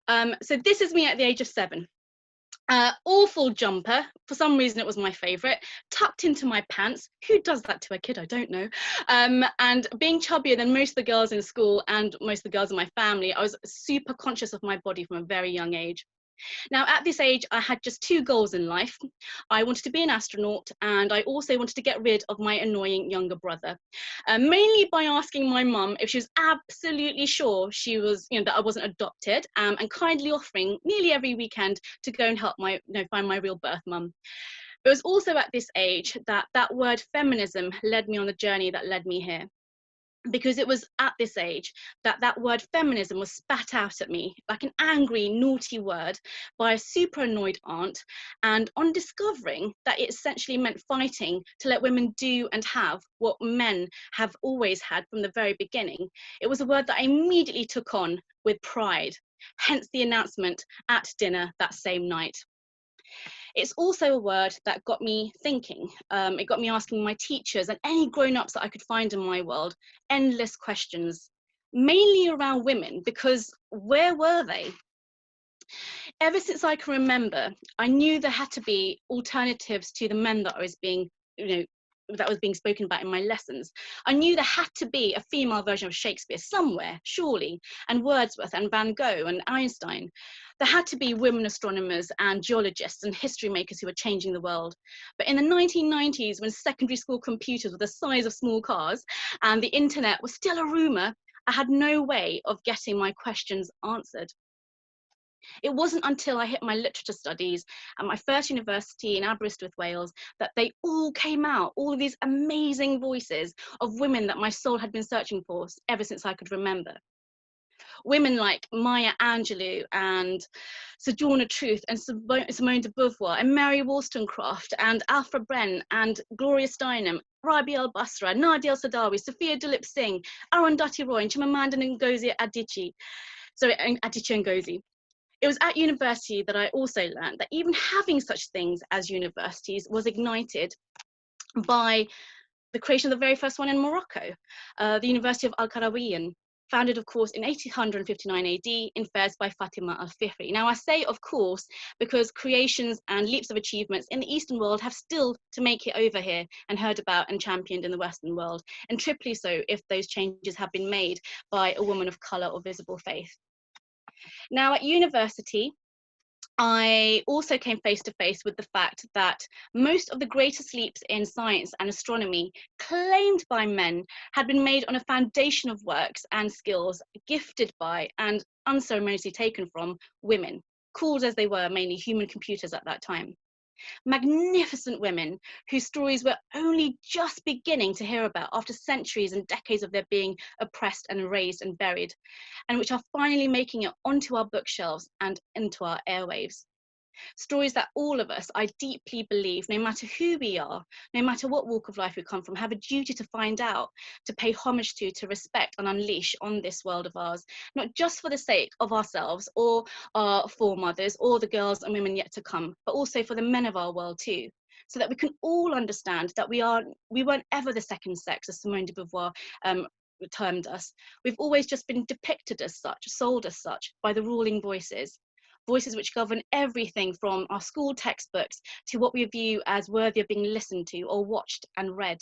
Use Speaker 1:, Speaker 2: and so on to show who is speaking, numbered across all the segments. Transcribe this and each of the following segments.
Speaker 1: So this is me at the age of 7. Awful jumper. For some reason, it was my favourite. Tucked into my pants. Who does that to a kid? I don't know. And being chubbier than most of the girls in school and most of the girls in my family, I was super conscious of my body from a very young age. Now, at this age, I had just 2 goals in life. I wanted to be an astronaut, and I also wanted to get rid of my annoying younger brother, mainly by asking my mum if she was absolutely sure she was, that I wasn't adopted, and kindly offering nearly every weekend to go and help find my real birth mum. It was also at this age that that word feminism led me on the journey that led me here, because it was at this age that that word feminism was spat out at me like an angry, naughty word by a super annoyed aunt. And on discovering that it essentially meant fighting to let women do and have what men have always had from the very beginning, it was a word that I immediately took on with pride, hence the announcement at dinner that same night. It's also a word that got me thinking. It got me asking my teachers and any grown-ups that I could find in my world endless questions, mainly around women, because where were they? Ever since I can remember, I knew there had to be alternatives to the men that I was being, that was being spoken about in my lessons. I knew there had to be a female version of Shakespeare somewhere, surely, and Wordsworth and Van Gogh and Einstein. There had to be women astronomers and geologists and history makers who were changing the world. But in the 1990s, when secondary school computers were the size of small cars and the internet was still a rumour, I had no way of getting my questions answered. It wasn't until I hit my literature studies at my first university in Aberystwyth, Wales, that they all came out, all of these amazing voices of women that my soul had been searching for ever since I could remember. Women like Maya Angelou and Sojourner Truth and Simone de Beauvoir and Mary Wollstonecraft and Alfred Bren and Gloria Steinem, Rabi al-Basra, Nadia al-Sadawi, Sophia Duleep-Singh, Arundhati Roy and Chimamanda Ngozi Adichie. Adichie Ngozi. It was at university that I also learned that even having such things as universities was ignited by the creation of the very first one in Morocco, the University of Al-Qarawiyyin, founded, of course, in 1859 AD in Fez by Fatima al-Fihri. Now, I say, of course, because creations and leaps of achievements in the Eastern world have still to make it over here and heard about and championed in the Western world, and triply so if those changes have been made by a woman of colour or visible faith. Now, at university, I also came face to face with the fact that most of the greatest leaps in science and astronomy claimed by men had been made on a foundation of works and skills gifted by and unceremoniously taken from women, called as they were mainly human computers at that time. Magnificent women whose stories we're only just beginning to hear about after centuries and decades of their being oppressed and erased and buried, and which are finally making it onto our bookshelves and into our airwaves. Stories that all of us, I deeply believe, no matter who we are, no matter what walk of life we come from, have a duty to find out, to pay homage to respect and unleash on this world of ours, not just for the sake of ourselves or our foremothers or the girls and women yet to come, but also for the men of our world too, so that we can all understand that we weren't ever the second sex, as Simone de Beauvoir termed us. We've always just been depicted as such, sold as such, by the ruling voices. Voices which govern everything from our school textbooks to what we view as worthy of being listened to or watched and read.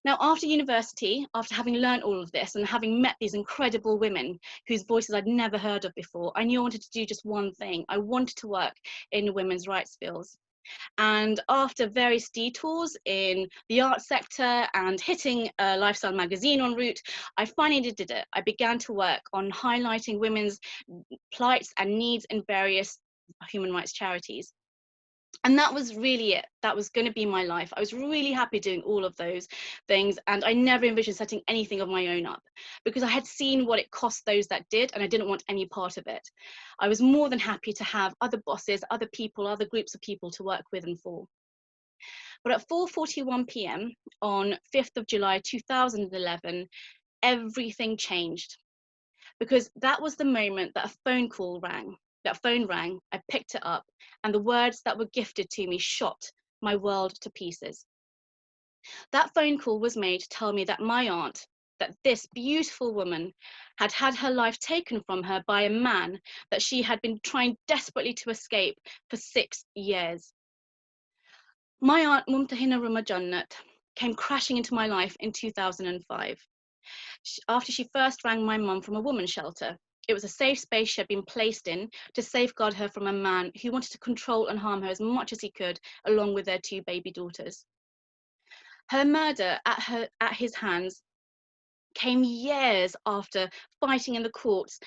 Speaker 1: Now, after university, after having learned all of this and having met these incredible women whose voices I'd never heard of before, I knew I wanted to do just one thing. I wanted to work in women's rights fields. And after various detours in the arts sector and hitting a lifestyle magazine en route, I finally did it. I began to work on highlighting women's plights and needs in various human rights charities. And that was really it. That was going to be my life. I was really happy doing all of those things. And I never envisioned setting anything of my own up because I had seen what it cost those that did, and I didn't want any part of it. I was more than happy to have other bosses, other people, other groups of people to work with and for. But at 4:41 p.m. on 5th of July 2011, everything changed, because that was the moment that a phone call rang. That phone rang, I picked it up, and the words that were gifted to me shot my world to pieces. That phone call was made to tell me that my aunt, that this beautiful woman had had her life taken from her by a man that she had been trying desperately to escape for 6 years. My aunt Mumtahina Rumajannat came crashing into my life in 2005 after she first rang my mum from a woman's shelter. It was a safe space she had been placed in to safeguard her from a man who wanted to control and harm her as much as he could, along with their 2 baby daughters. Her murder at his hands came years after fighting in the courts,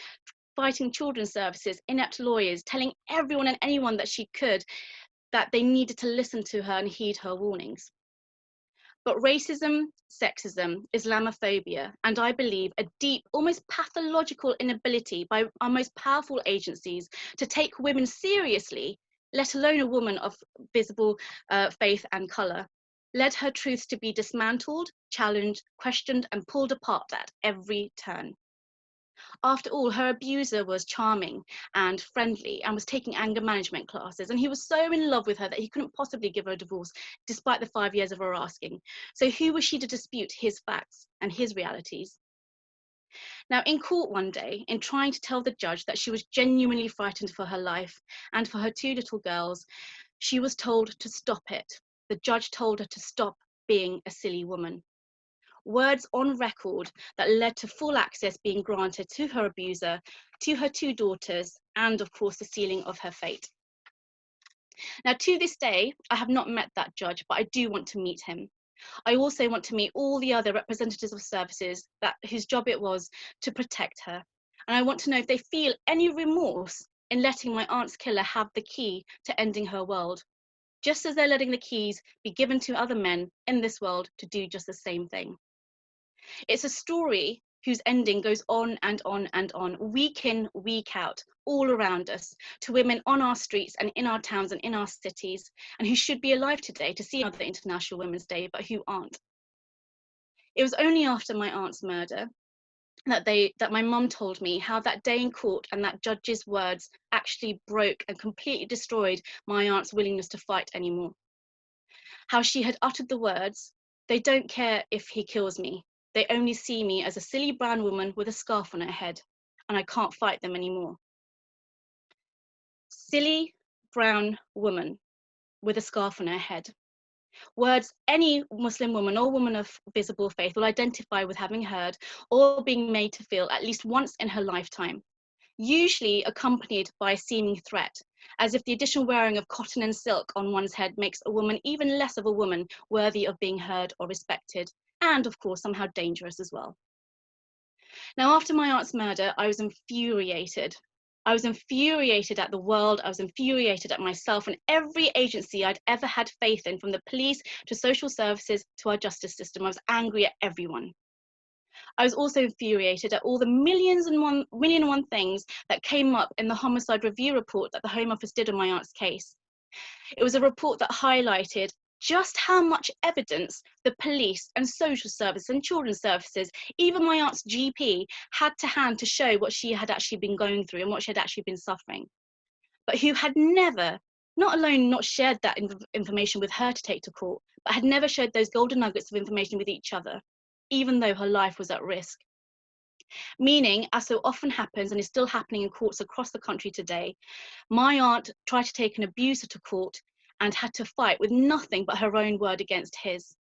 Speaker 1: fighting children's services, inept lawyers, telling everyone and anyone that she could that they needed to listen to her and heed her warnings. But racism, sexism, Islamophobia, and I believe a deep, almost pathological inability by our most powerful agencies to take women seriously, let alone a woman of visible faith and colour, led her truths to be dismantled, challenged, questioned, and pulled apart at every turn. After all, her abuser was charming and friendly and was taking anger management classes. And he was so in love with her that he couldn't possibly give her a divorce, despite the 5 years of her asking. So who was she to dispute his facts and his realities? Now, in court one day, in trying to tell the judge that she was genuinely frightened for her life and for her 2 little girls, she was told to stop it. The judge told her to stop being a silly woman. Words on record that led to full access being granted to her abuser, to her 2 daughters, and of course the sealing of her fate. Now, to this day, I have not met that judge, but I do want to meet him. I also want to meet all the other representatives of services whose job it was to protect her. And I want to know if they feel any remorse in letting my aunt's killer have the key to ending her world, just as they're letting the keys be given to other men in this world to do just the same thing. It's a story whose ending goes on and on and on, week in, week out, all around us, to women on our streets and in our towns and in our cities, and who should be alive today to see another International Women's Day, but who aren't. It was only after my aunt's murder that my mum told me how that day in court and that judge's words actually broke and completely destroyed my aunt's willingness to fight anymore. How she had uttered the words, "They don't care if he kills me. They only see me as a silly brown woman with a scarf on her head, and I can't fight them anymore." Silly brown woman with a scarf on her head. Words any Muslim woman or woman of visible faith will identify with having heard or being made to feel at least once in her lifetime, usually accompanied by a seeming threat, as if the additional wearing of cotton and silk on one's head makes a woman even less of a woman worthy of being heard or respected, and of course somehow dangerous as well. Now, after my aunt's murder, I was infuriated. I was infuriated at the world, I was infuriated at myself and every agency I'd ever had faith in, from the police to social services to our justice system. I was angry at everyone. I was also infuriated at all the million and one things that came up in the homicide review report that the Home Office did on my aunt's case. It was a report that highlighted just how much evidence the police and social services and children's services, even my aunt's GP, had to hand to show what she had actually been going through and what she had actually been suffering, but who had never, not alone not shared that information with her to take to court, but had never shared those golden nuggets of information with each other, even though her life was at risk. Meaning, as so often happens and is still happening in courts across the country today, my aunt tried to take an abuser to court and had to fight with nothing but her own word against his.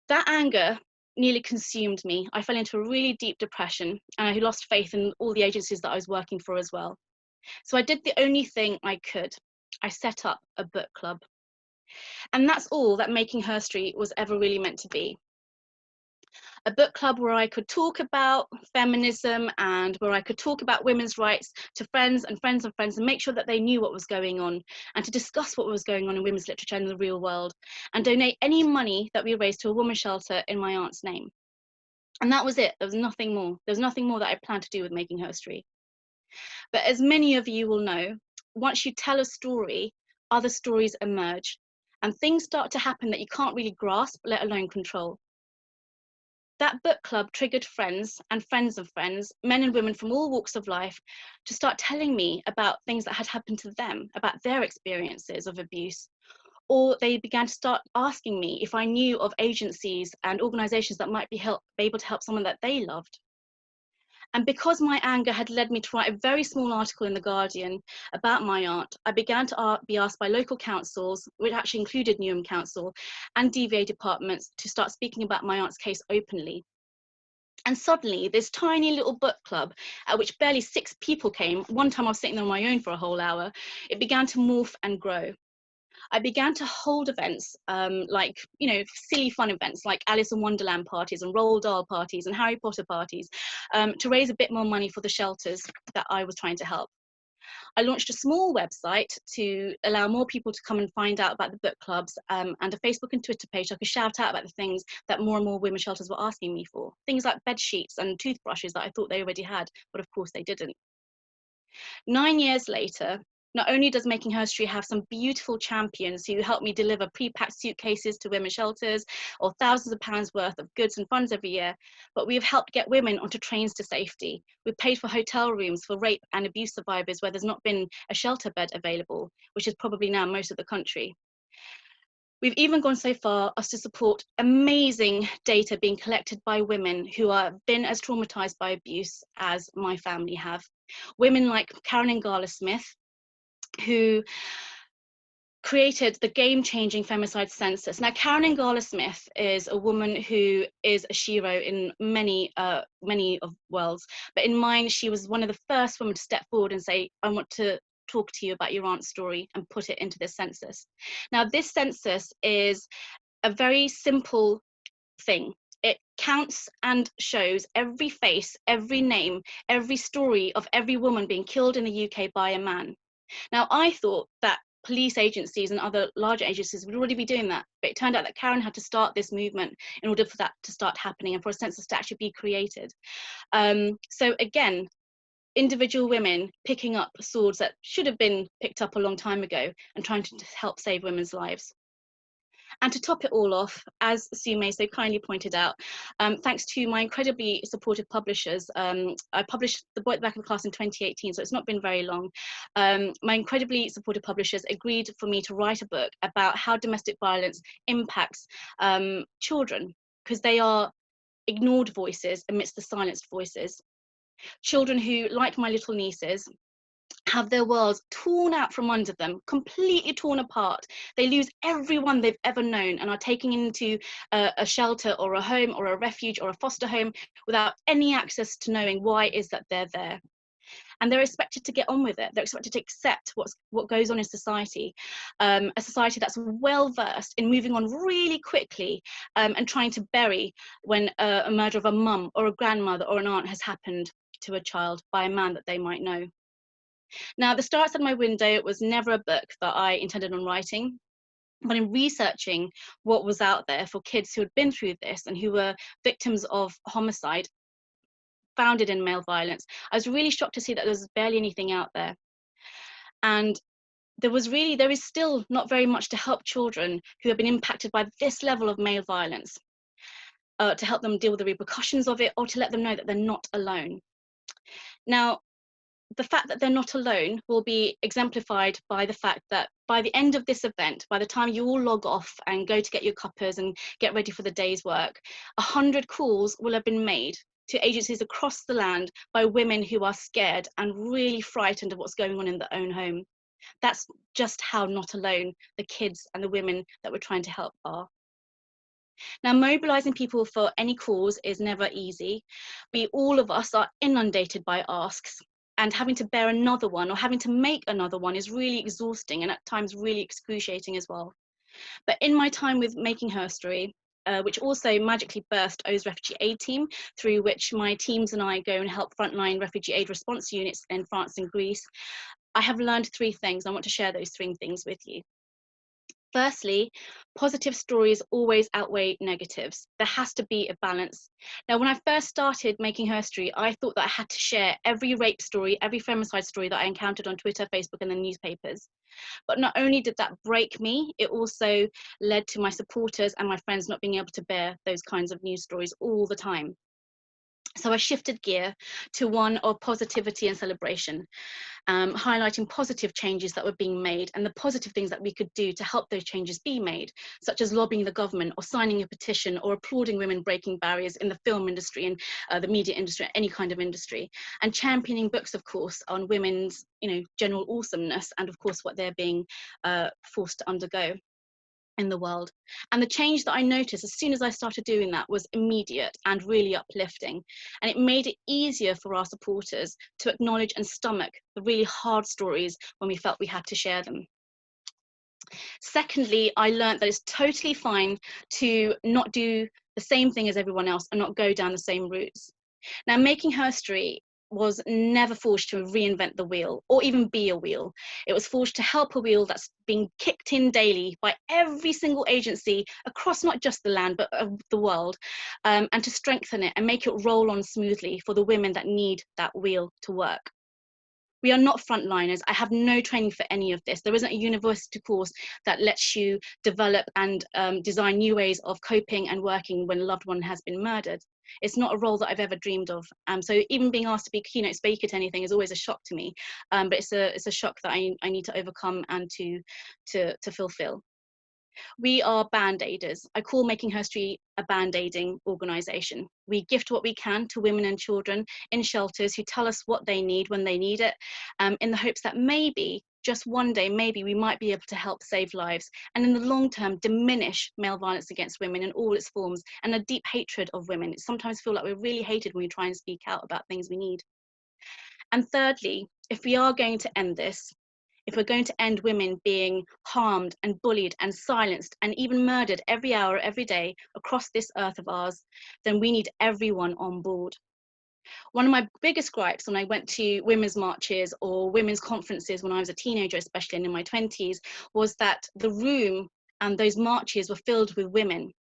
Speaker 1: That anger nearly consumed me. I fell into a really deep depression and I lost faith in all the agencies that I was working for as well. So I did the only thing I could. I set up a book club. And that's all that Making Her Street was ever really meant to be. A book club where I could talk about feminism and where I could talk about women's rights to friends and friends of friends and make sure that they knew what was going on, and to discuss what was going on in women's literature in the real world, and donate any money that we raised to a women's shelter in my aunt's name. And that was it. There was nothing more. There was nothing more that I planned to do with Making Her Street. But as many of you will know, once you tell a story, other stories emerge and things start to happen that you can't really grasp, let alone control. That book club triggered friends and friends of friends, men and women from all walks of life, to start telling me about things that had happened to them, about their experiences of abuse, or they began to start asking me if I knew of agencies and organisations that might be able to help someone that they loved. And because my anger had led me to write a very small article in The Guardian about my aunt, I began to be asked by local councils, which actually included Newham Council, and DVA departments to start speaking about my aunt's case openly. And suddenly, this tiny little book club, at which barely 6 people came, one time I was sitting there on my own for a whole hour, it began to morph and grow. I began to hold events, like, silly fun events like Alice in Wonderland parties and Roald Dahl parties and Harry Potter parties, to raise a bit more money for the shelters that I was trying to help. I launched a small website to allow more people to come and find out about the book clubs, and a Facebook and Twitter page. I could shout out about the things that more and more women's shelters were asking me for. Things like bed sheets and toothbrushes that I thought they already had, but of course they didn't. 9 years later, not only does Making History have some beautiful champions who help me deliver pre-packed suitcases to women's shelters or thousands of pounds worth of goods and funds every year, but we have helped get women onto trains to safety. We've paid for hotel rooms for rape and abuse survivors where there's not been a shelter bed available, which is probably now most of the country. We've even gone so far as to support amazing data being collected by women who have been as traumatized by abuse as my family have. Women like Karen Ngala Smith, who created the game-changing femicide census. Now, Karen Ngala Smith is a woman who is a shero in many of worlds, but in mine, she was one of the first women to step forward and say, I want to talk to you about your aunt's story and put it into this census. Now, this census is a very simple thing. It counts and shows every face, every name, every story of every woman being killed in the UK by a man. Now, I thought that police agencies and other larger agencies would already be doing that, but it turned out that Karen had to start this movement in order for that to start happening and for a census to actually be created. So again, individual women picking up swords that should have been picked up a long time ago and trying to help save women's lives. And to top it all off, as Sue May so kindly pointed out, thanks to my incredibly supportive publishers, I published The Boy at the Back of the Class in 2018, so it's not been very long. My incredibly supportive publishers agreed for me to write a book about how domestic violence impacts children, because they are ignored voices amidst the silenced voices. Children who, like my little nieces, have their worlds torn out from under them, completely torn apart. They lose everyone they've ever known and are taken into a shelter or a home or a refuge or a foster home without any access to knowing why it is that they're there. And they're expected to get on with it. They're expected to accept what goes on in society, a society that's well versed in moving on really quickly and trying to bury when a murder of a mum or a grandmother or an aunt has happened to a child by a man that they might know. Now, The Star Outside My Window was never a book that I intended on writing, but in researching what was out there for kids who had been through this and who were victims of homicide founded in male violence, I was really shocked to see that there was barely anything out there. And there is still not very much to help children who have been impacted by this level of male violence, to help them deal with the repercussions of it or to let them know that they're not alone. Now, the fact that they're not alone will be exemplified by the fact that by the end of this event, by the time you all log off and go to get your cuppers and get ready for the day's work, 100 calls will have been made to agencies across the land by women who are scared and really frightened of what's going on in their own home. That's just how not alone the kids and the women that we're trying to help are. Now, mobilising people for any cause is never easy. All of us are inundated by asks, and having to bear another one or having to make another one is really exhausting and at times really excruciating as well. But in my time with Making History, which also magically birthed O's Refugee Aid Team, through which my teams and I go and help frontline refugee aid response units in France and Greece, I have learned 3 things. I want to share those 3 things with you. Firstly, positive stories always outweigh negatives. There has to be a balance. Now, when I first started Making History, I thought that I had to share every rape story, every femicide story that I encountered on Twitter, Facebook, and the newspapers. But not only did that break me, it also led to my supporters and my friends not being able to bear those kinds of news stories all the time. So I shifted gear to one of positivity and celebration, highlighting positive changes that were being made and the positive things that we could do to help those changes be made, such as lobbying the government or signing a petition or applauding women breaking barriers in the film industry and the media industry, any kind of industry, and championing books, of course, on women's, general awesomeness and, of course, what they're being forced to undergo in the world. And the change that I noticed as soon as I started doing that was immediate and really uplifting. And it made it easier for our supporters to acknowledge and stomach the really hard stories when we felt we had to share them. Secondly, I learned that it's totally fine to not do the same thing as everyone else and not go down the same routes. Now, making history was never forced to reinvent the wheel or even be a wheel. It was forced to help a wheel that's being kicked in daily by every single agency across not just the land, but the world, and to strengthen it and make it roll on smoothly for the women that need that wheel to work. We are not frontliners. I have no training for any of this. There isn't a university course that lets you develop and design new ways of coping and working when a loved one has been murdered. It's not a role that I've ever dreamed of. So even being asked to be keynote speaker to anything is always a shock to me. But it's a shock that I need to overcome and to fulfill. We are band-aiders. I call Making History a band-aiding organisation. We gift what we can to women and children in shelters who tell us what they need when they need it, in the hopes that maybe, just one day, maybe we might be able to help save lives, and in the long term, diminish male violence against women in all its forms, and a deep hatred of women. It sometimes feel like we're really hated when we try and speak out about things we need. And thirdly, if we are going to end this, if we're going to end women being harmed and bullied and silenced and even murdered every hour, every day across this earth of ours, then we need everyone on board. One of my biggest gripes when I went to women's marches or women's conferences when I was a teenager, especially and in my 20s, was that the room and those marches were filled with women.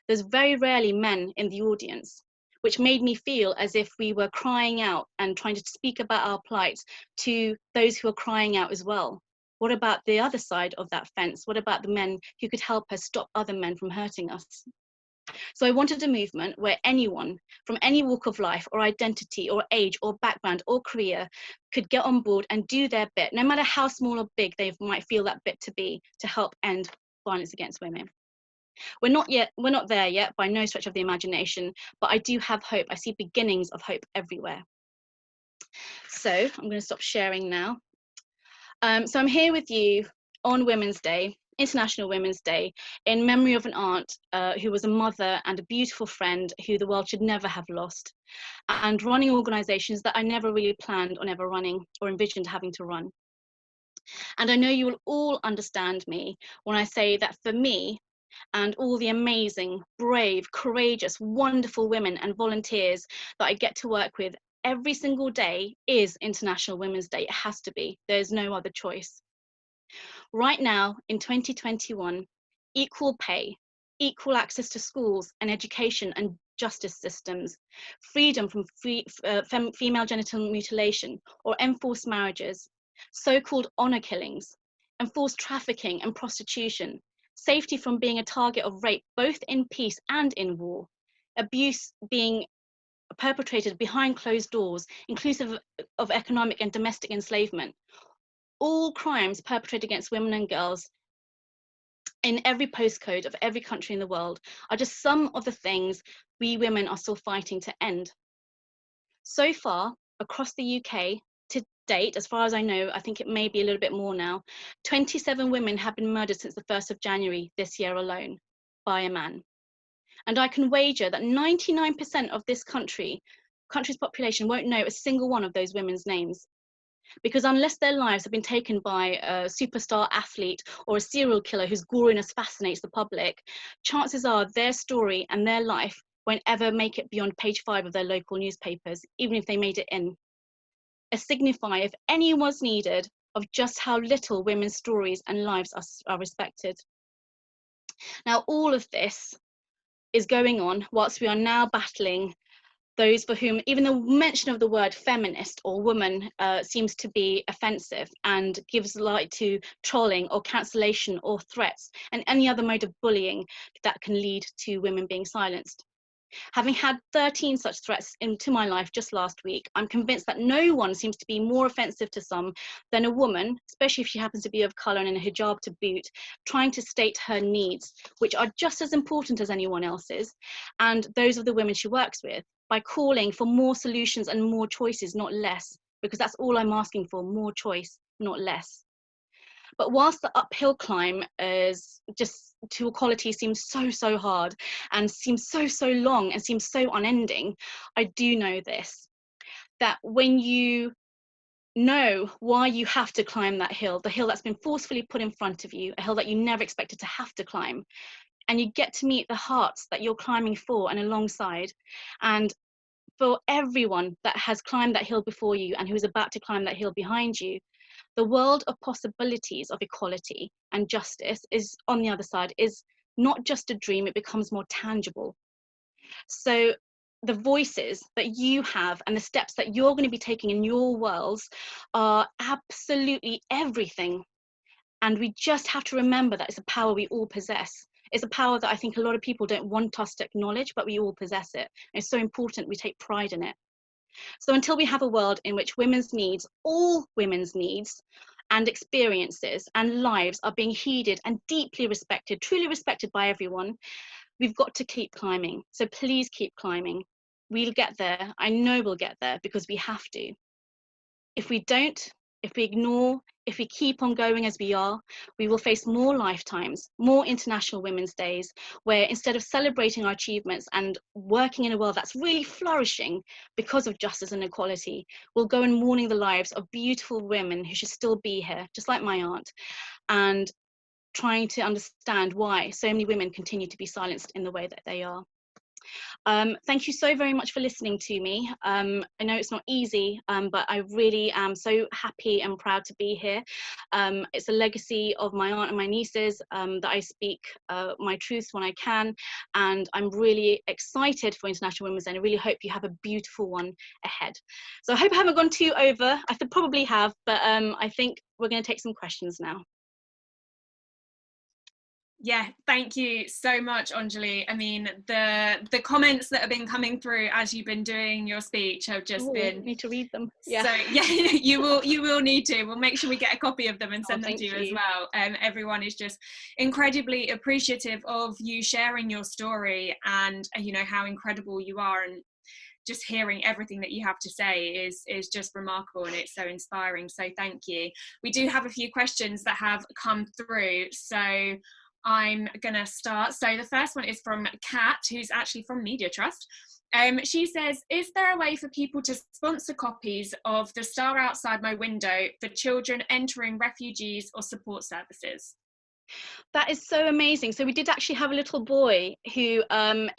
Speaker 1: There's very rarely men in the audience, which made me feel as if we were crying out and trying to speak about our plight to those who are crying out as well. What about the other side of that fence? What about the men who could help us stop other men from hurting us? So I wanted a movement where anyone from any walk of life or identity or age or background or career could get on board and do their bit, no matter how small or big they might feel that bit to be, to help end violence against women. We're not there yet by no stretch of the imagination, but I do have hope. I see beginnings of hope everywhere. So I'm going to stop sharing now. So I'm here with you on Women's Day, International Women's Day, in memory of an aunt who was a mother and a beautiful friend who the world should never have lost, and running organisations that I never really planned on ever running or envisioned having to run. And I know you will all understand me when I say that for me, and all the amazing, brave, courageous, wonderful women and volunteers that I get to work with every single day is International Women's Day. It has to be. There's no other choice. Right now, in 2021, equal pay, equal access to schools and education and justice systems, freedom from female genital mutilation or enforced marriages, so-called honor killings, enforced trafficking and prostitution, safety from being a target of rape, both in peace and in war, abuse being perpetrated behind closed doors, inclusive of economic and domestic enslavement, all crimes perpetrated against women and girls in every postcode of every country in the world are just some of the things we women are still fighting to end. So far, across the UK, to date, as far as I know, I think it may be a little bit more now, 27 women have been murdered since the 1st of January this year alone by a man. And I can wager that 99% of this country's population won't know a single one of those women's names. Because unless their lives have been taken by a superstar athlete or a serial killer whose goriness fascinates the public, chances are their story and their life won't ever make it beyond page 5 of their local newspapers, even if they made it in. A signifier, if any was needed, of just how little women's stories and lives are respected. Now, all of this is going on whilst we are now battling those for whom even the mention of the word feminist or woman seems to be offensive and gives light to trolling or cancellation or threats and any other mode of bullying that can lead to women being silenced. Having had 13 such threats into my life just last week, I'm convinced that no one seems to be more offensive to some than a woman, especially if she happens to be of colour and in a hijab to boot, trying to state her needs, which are just as important as anyone else's, and those of the women she works with, by calling for more solutions and more choices, not less, because that's all I'm asking for, more choice, not less. But whilst the uphill climb is just to equality seems so hard and seems so long and seems so unending, I do know this, that when you know why you have to climb that hill, the hill that's been forcefully put in front of you, a hill that you never expected to have to climb, and you get to meet the hearts that you're climbing for and alongside, and for everyone that has climbed that hill before you and who is about to climb that hill behind you, the world of possibilities of equality and justice is on the other side, is not just a dream, it becomes more tangible. So the voices that you have and the steps that you're going to be taking in your worlds are absolutely everything. And we just have to remember that it's a power we all possess. It's a power that I think a lot of people don't want us to acknowledge, but we all possess it. And it's so important we take pride in it. So until we have a world in which women's needs, all women's needs and experiences and lives are being heeded and deeply respected, truly respected by everyone, we've got to keep climbing. So please keep climbing. We'll get there. I know we'll get there because we have to. If we don't, if we ignore, if we keep on going as we are, we will face more lifetimes, more International Women's Days, where instead of celebrating our achievements and working in a world that's really flourishing because of justice and equality, we'll go and mourning the lives of beautiful women who should still be here, just like my aunt, and trying to understand why so many women continue to be silenced in the way that they are. Thank you so very much for listening to me. I know it's not easy, but I really am so happy and proud to be here. It's a legacy of my aunt and my nieces that I speak my truth when I can, and I'm really excited for International Women's Day, and I really hope you have a beautiful one ahead. So I hope I haven't gone too over. I could probably have, but I think we're going to take some questions now.
Speaker 2: Yeah, thank you so much, Anjali. I mean, the comments that have been coming through as you've been doing your speech have just been.
Speaker 1: Need to read them. Yeah.
Speaker 2: So yeah, you will need to. We'll make sure we get a copy of them and send them to you as well. Everyone is just incredibly appreciative of you sharing your story, and you know how incredible you are, and just hearing everything that you have to say is just remarkable, and it's so inspiring. So thank you. We do have a few questions that have come through, so I'm gonna start. So the first one is from Kat, who's actually from Media Trust. She says, is there a way for people to sponsor copies of The Star Outside My Window for children entering refugees or support services?
Speaker 1: That is so amazing. So we did actually have a little boy who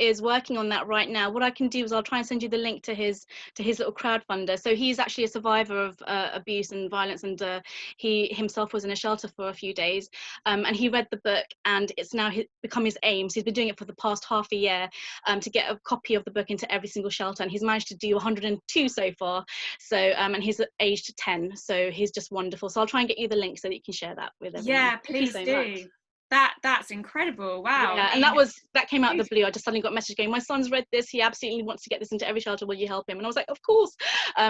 Speaker 1: is working on that right now. What I can do is I'll try and send you the link to his little crowdfunder. So he's actually a survivor of abuse and violence, and he himself was in a shelter for a few days, and he read the book, and it's now become his aim. So he's been doing it for the past half a year to get a copy of the book into every single shelter, and he's managed to do 102 so far. So and he's aged 10, so he's just wonderful. So I'll try and get you the link so that you can share that with everyone.
Speaker 2: Yeah, please do. That's incredible. Wow.
Speaker 1: Yeah, and that came out of the blue. I just suddenly got a message going, my son's read this, he absolutely wants to get this into every shelter, will you help him? And I was like, of course.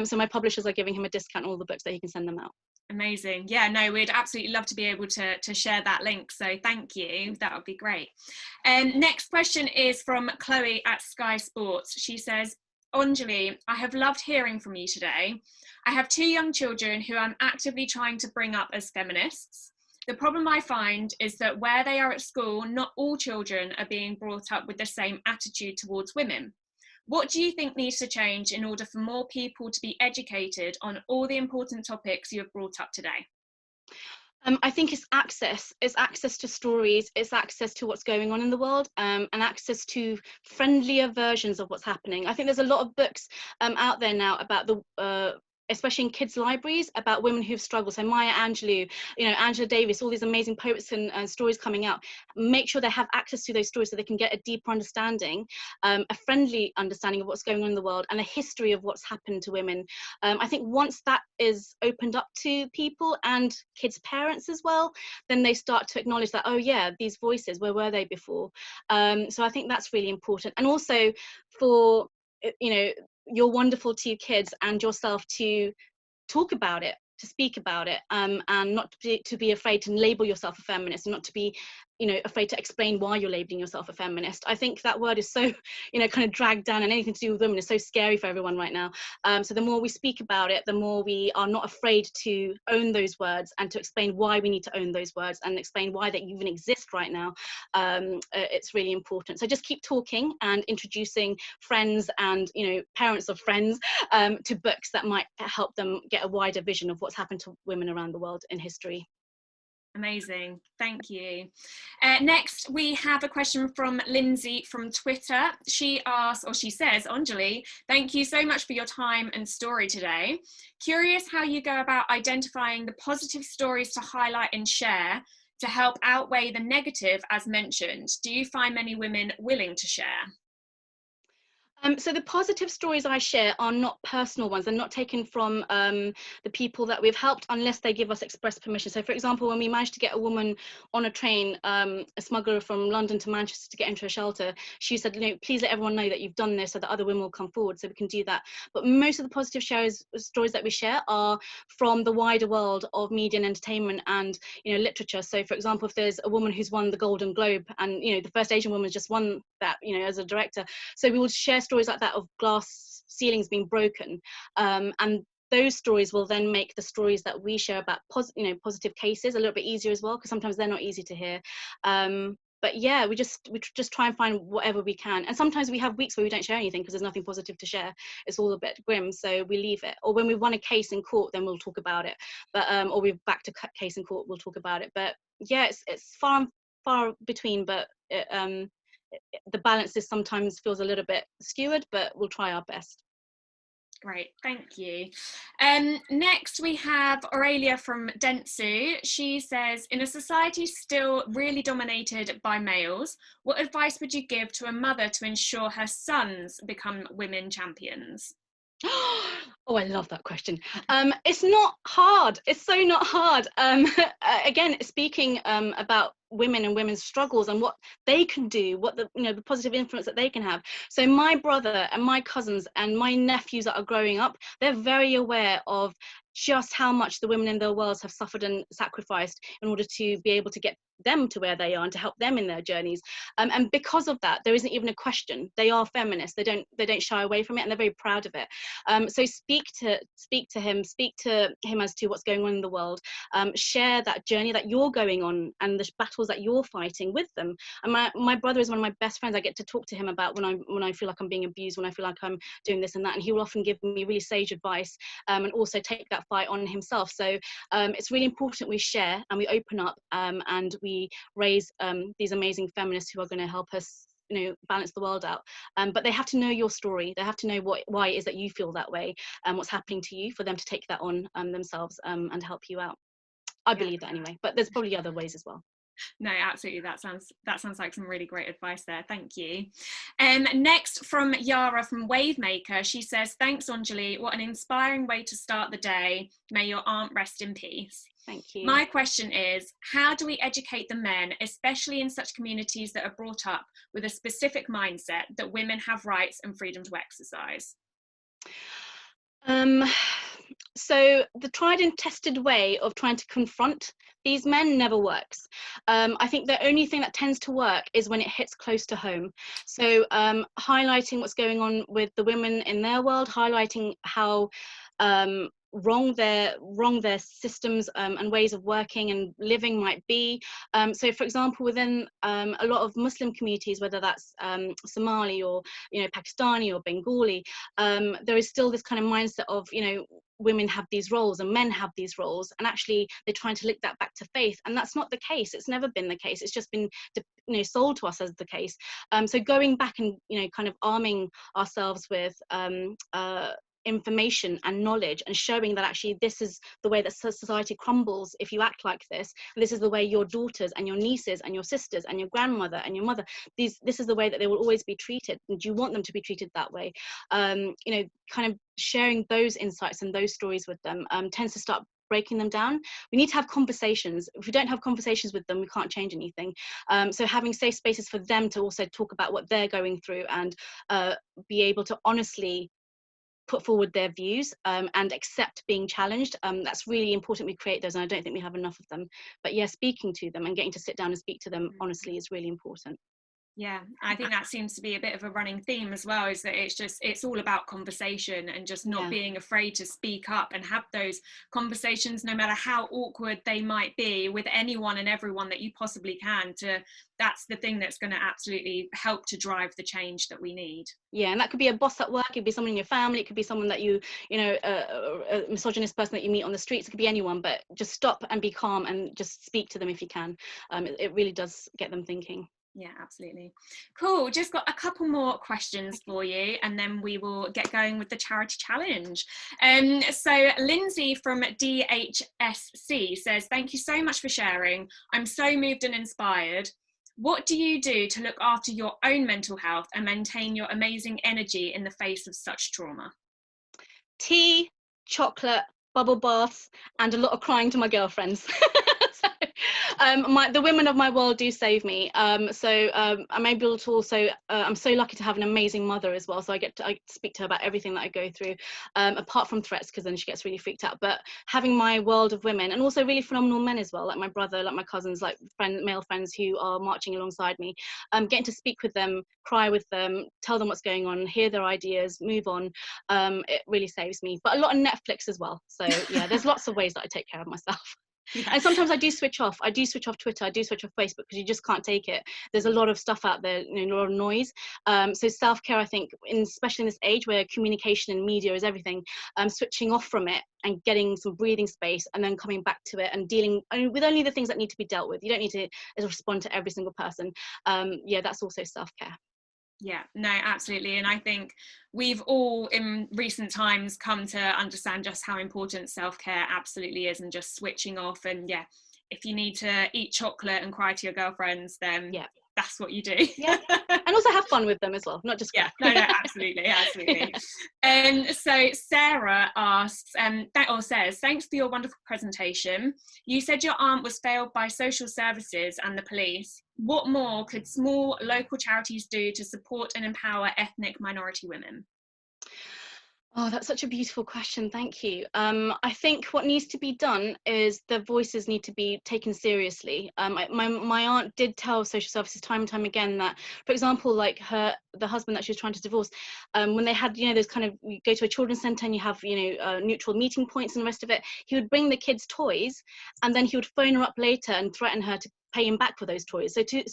Speaker 1: So my publishers are giving him a discount on all the books that he can send them out.
Speaker 2: Amazing. Yeah, no, we'd absolutely love to be able to share that link, so thank you, that would be great. Next question is from Chloe at Sky Sports. She says, Anjali, I have loved hearing from you today. I have 2 young children who I'm actively trying to bring up as feminists. The problem I find is that where they are at school, not all children are being brought up with the same attitude towards women. What do you think needs to change in order for more people to be educated on all the important topics you have brought up today?
Speaker 1: I think it's access to stories, it's access to what's going on in the world, and access to friendlier versions of what's happening. I think there's a lot of books out there now about the especially in kids' libraries, about women who've struggled. So Maya Angelou, Angela Davis, all these amazing poets and stories coming out. Make sure they have access to those stories so they can get a deeper understanding, a friendly understanding of what's going on in the world, and a history of what's happened to women. I think once that is opened up to people and kids' parents as well, then they start to acknowledge that, oh yeah, these voices, where were they before? So I think that's really important. And also for, your wonderful two kids and yourself to talk about it, to speak about it, and not to be afraid to label yourself a feminist, and not to be afraid to explain why you're labeling yourself a feminist. I think that word is so kind of dragged down, and anything to do with women is so scary for everyone right now. So the more we speak about it, the more we are not afraid to own those words and to explain why we need to own those words and explain why they even exist right now. It's really important. So just keep talking and introducing friends and parents of friends to books that might help them get a wider vision of what's happened to women around the world in history.
Speaker 2: Amazing, thank you. Next, we have a question from Lindsay from Twitter. She asks, or she says, Anjali, thank you so much for your time and story today. Curious how you go about identifying the positive stories to highlight and share to help outweigh the negative as mentioned. Do you find many women willing to share?
Speaker 1: So the positive stories I share are not personal ones. They're not taken from the people that we've helped unless they give us express permission. So for example, when we managed to get a woman on a train, a smuggler from London to Manchester, to get into a shelter, she said, please let everyone know that you've done this so that other women will come forward, so we can do that. But most of the positive stories that we share are from the wider world of media and entertainment and literature. So for example, if there's a woman who's won the Golden Globe, and the first Asian woman just won that as a director, so we will share stories like that of glass ceilings being broken, and those stories will then make the stories that we share about positive cases a little bit easier as well, because sometimes they're not easy to hear. But yeah, we just try and find whatever we can, and sometimes we have weeks where we don't share anything because there's nothing positive to share. It's all a bit grim, so we leave it. Or when we've won a case in court, then we'll talk about it. But or we've backed a case in court, we'll talk about it. But yeah, it's far between, but the balance is sometimes feels a little bit skewed, but we'll try our best.
Speaker 2: Great, thank you. Next we have Aurelia from Dentsu. She says, in a society still really dominated by males, what advice would you give to a mother to ensure her sons become women champions?
Speaker 1: Oh, I love that question. It's not hard. It's so not hard. Again, speaking about women and women's struggles and what they can do, what the positive influence that they can have. So my brother and my cousins and my nephews that are growing up, they're very aware of just how much the women in their worlds have suffered and sacrificed in order to be able to get them to where they are and to help them in their journeys. And because of that, there isn't even a question. They are feminists. They don't shy away from it, and they're very proud of it. So speak to him as to what's going on in the world. Share that journey that you're going on and the battles that you're fighting with them. And my brother is one of my best friends. I get to talk to him about when I feel like I'm being abused, when I feel like I'm doing this and that, and he will often give me really sage advice, and also take that fight on himself. So it's really important we share and we open up, and we raise these amazing feminists who are going to help us balance the world out, but they have to know your story. They have to know why it is that you feel that way and what's happening to you, for them to take that on themselves and help you out. I believe that anyway, but there's probably other ways as well.
Speaker 2: No, absolutely. That sounds like some really great advice there. Thank you. Next from Yara from Wavemaker, she says, thanks Anjali, what an inspiring way to start the day. May your aunt rest in peace.
Speaker 1: Thank you.
Speaker 2: My question is, how do we educate the men, especially in such communities that are brought up with a specific mindset that women have rights and freedom to exercise?
Speaker 1: So the tried and tested way of trying to confront these men never works. I think the only thing that tends to work is when it hits close to home. So highlighting what's going on with the women in their world, highlighting how wrong their systems and ways of working and living might be. So for example, within a lot of Muslim communities, whether that's Somali or Pakistani or Bengali, there is still this kind of mindset of women have these roles and men have these roles, and actually they're trying to link that back to faith, and that's not the case. It's never been the case. It's just been sold to us as the case. So going back and kind of arming ourselves with information and knowledge, and showing that actually this is the way that society crumbles if you act like this, and this is the way your daughters and your nieces and your sisters and your grandmother and your mother, this is the way that they will always be treated, and you want them to be treated that way. You know, kind of sharing those insights and those stories with them tends to start breaking them down. We need to have conversations. If we don't have conversations with them, we can't change anything. So having safe spaces for them to also talk about what they're going through, and be able to honestly put forward their views and accept being challenged. That's really important. We create those, and I don't think we have enough of them. But yeah, speaking to them and getting to sit down and speak to them honestly is really important.
Speaker 2: Yeah, I think that seems to be a bit of a running theme as well, is that it's all about conversation, and just not being afraid to speak up and have those conversations, no matter how awkward they might be, with anyone and everyone that you possibly can. That's the thing that's going to absolutely help to drive the change that we need.
Speaker 1: Yeah, and that could be a boss at work, it could be someone in your family, it could be someone that you know, a misogynist person that you meet on the streets, it could be anyone. But just stop and be calm and just speak to them if you can. It really does get them thinking.
Speaker 2: Yeah, absolutely. Cool. Just got a couple more questions for you, and then we will get going with the charity challenge. So Lindsay from DHSC says, thank you so much for sharing. I'm so moved and inspired. What do you do to look after your own mental health and maintain your amazing energy in the face of such trauma?
Speaker 1: Tea, chocolate, bubble baths, and a lot of crying to my girlfriends. The women of my world do save me. I'm able to also, I'm so lucky to have an amazing mother as well. So I speak to her about everything that I go through, apart from threats, because then she gets really freaked out. But having my world of women, and also really phenomenal men as well, like my brother, like my cousins, like male friends who are marching alongside me, getting to speak with them, cry with them, tell them what's going on, hear their ideas, move on. It really saves me. But a lot of Netflix as well. So yeah, there's lots of ways that I take care of myself. Yeah. And sometimes I do switch off. I do switch off Twitter. I do switch off Facebook, because you just can't take it. There's a lot of stuff out there, you know, a lot of noise. So self-care, I think, especially in this age where communication and media is everything, switching off from it and getting some breathing space, and then coming back to it and dealing with only the things that need to be dealt with. You don't need to respond to every single person. Yeah, that's also self-care.
Speaker 2: Yeah, no, absolutely. And I think we've all in recent times come to understand just how important self-care absolutely is, and just switching off. And yeah, if you need to eat chocolate and cry to your girlfriends, then that's what you do.
Speaker 1: Yeah, and also have fun with them as well, not just cry.
Speaker 2: Yeah, no, absolutely. So Sarah asks, or says, thanks for your wonderful presentation. You said your aunt was failed by social services and the police. What more could small local charities do to support and empower ethnic minority women?
Speaker 1: Oh, that's such a beautiful question. Thank you. I think what needs to be done is the voices need to be taken seriously. My aunt did tell social services time and time again that, for example, like the husband that she was trying to divorce, when they had, you know, those kind of, you go to a children's centre and you have, you know, neutral meeting points and the rest of it, he would bring the kids toys, and then he would phone her up later and threaten her to pay him back for those toys. So to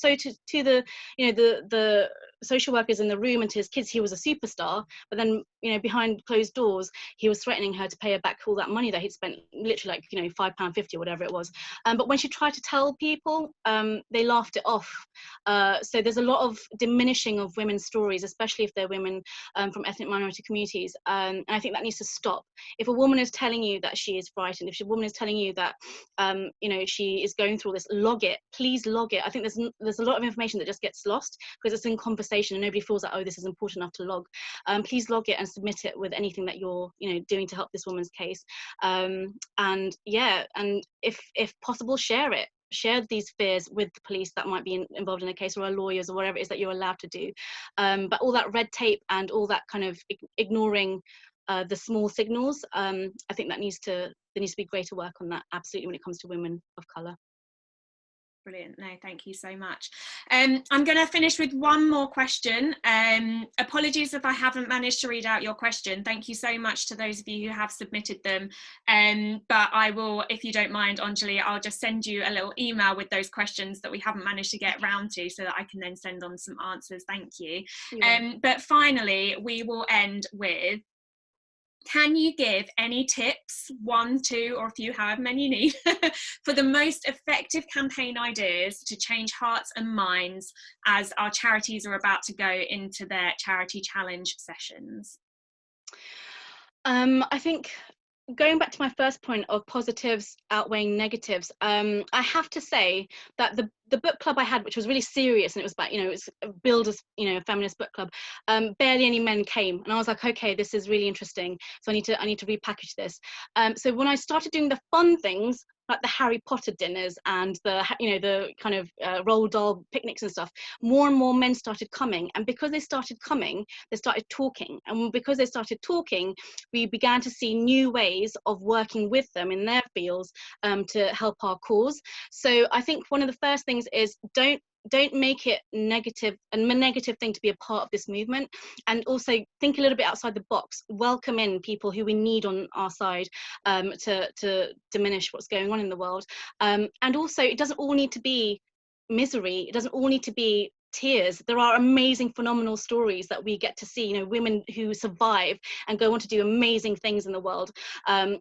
Speaker 1: the, you know, the social workers in the room, and to his kids, he was a superstar. But then, you know, behind closed doors, he was threatening her to pay her back all that money that he'd spent, literally, like, you know, £5.50 or whatever it was. But when she tried to tell people, they laughed it off. So there's a lot of diminishing of women's stories, especially if they're women from ethnic minority communities. And I think that needs to stop. If a woman is telling you that she is frightened, if a woman is telling you that, you know, she is going through all this, log it. Please log it. I think there's a lot of information that just gets lost because it's in conversation and nobody feels like, oh, this is important enough to log. Please log it and submit it with anything that you're, you know, doing to help this woman's case. And yeah, and if possible, share it. Share these fears with the police that might be involved in a case, or our lawyers, or whatever it is that you're allowed to do. But all that red tape and all that kind of ignoring the small signals, I think there needs to be greater work on that, absolutely, when it comes to women of colour.
Speaker 2: Brilliant. No, thank you so much. I'm going to finish with one more question. Apologies if I haven't managed to read out your question. Thank you so much to those of you who have submitted them. But I will, if you don't mind, Anjali, I'll just send you a little email with those questions that we haven't managed to get round to, so that I can then send on some answers. Thank you. But finally, we will end with, can you give any tips, 1, 2, or a few, however many you need, for the most effective campaign ideas to change hearts and minds as our charities are about to go into their charity challenge sessions?
Speaker 1: I think going back to my first point of positives outweighing negatives, I have to say that the book club I had, which was really serious, and it was about, it was billed as, a feminist book club, barely any men came, and I was like, okay, this is really interesting, so I need to repackage this. So when I started doing the fun things, like the Harry Potter dinners and the kind of roll doll picnics and stuff, more and more men started coming, and because they started coming, they started talking, and because they started talking, we began to see new ways of working with them in their fields, to help our cause. So I think one of the first things is don't make it a negative thing to be a part of this movement, and also think a little bit outside the box. Welcome in people who we need on our side, to diminish what's going on in the world, and also it doesn't all need to be misery, it doesn't all need to be tears. There are amazing, phenomenal stories that we get to see, women who survive and go on to do amazing things in the world, and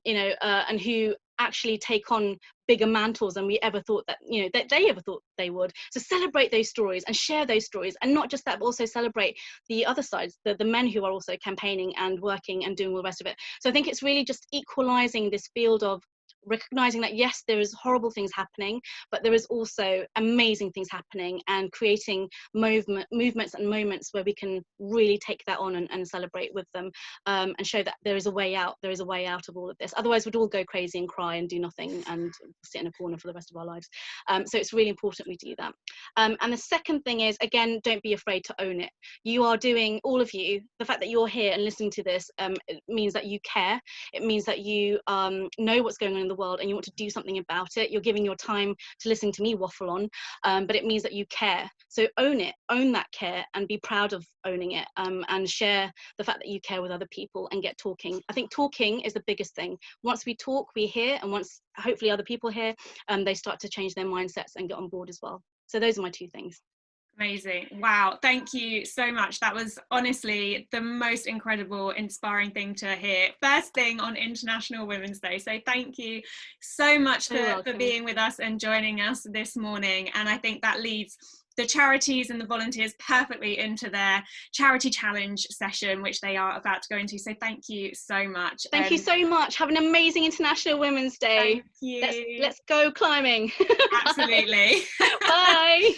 Speaker 1: who actually take on bigger mantles than we ever thought that they ever thought they would. So celebrate those stories and share those stories, and not just that, but also celebrate the other sides, the men who are also campaigning and working and doing all the rest of it. So I think it's really just equalizing this field of recognizing that yes, there is horrible things happening, but there is also amazing things happening, and creating movements and moments where we can really take that on and celebrate with them, and show that there is a way out of all of this. Otherwise we'd all go crazy and cry and do nothing and sit in a corner for the rest of our lives. So it's really important we do that. And the second thing is, again, don't be afraid to own it. You are doing, all of you, the fact that you're here and listening to this, it means that you care. It means that you know what's going on in the world and you want to do something about it. You're giving your time to listening to me waffle on, but it means that you care. So own it, own that care, and be proud of owning it, and share the fact that you care with other people, and get talking. I think talking is the biggest thing. Once we talk, we hear, and once hopefully other people hear, they start to change their mindsets and get on board as well. So those are my two things.
Speaker 2: Amazing. Wow. Thank you so much. That was honestly the most incredible, inspiring thing to hear. First thing on International Women's Day. So thank you so much for being with us and joining us this morning. And I think that leads the charities and the volunteers perfectly into their charity challenge session, which they are about to go into. So thank you so much.
Speaker 1: Thank you so much. Have an amazing International Women's Day.
Speaker 2: Thank you.
Speaker 1: Let's go climbing.
Speaker 2: Absolutely.
Speaker 1: Bye.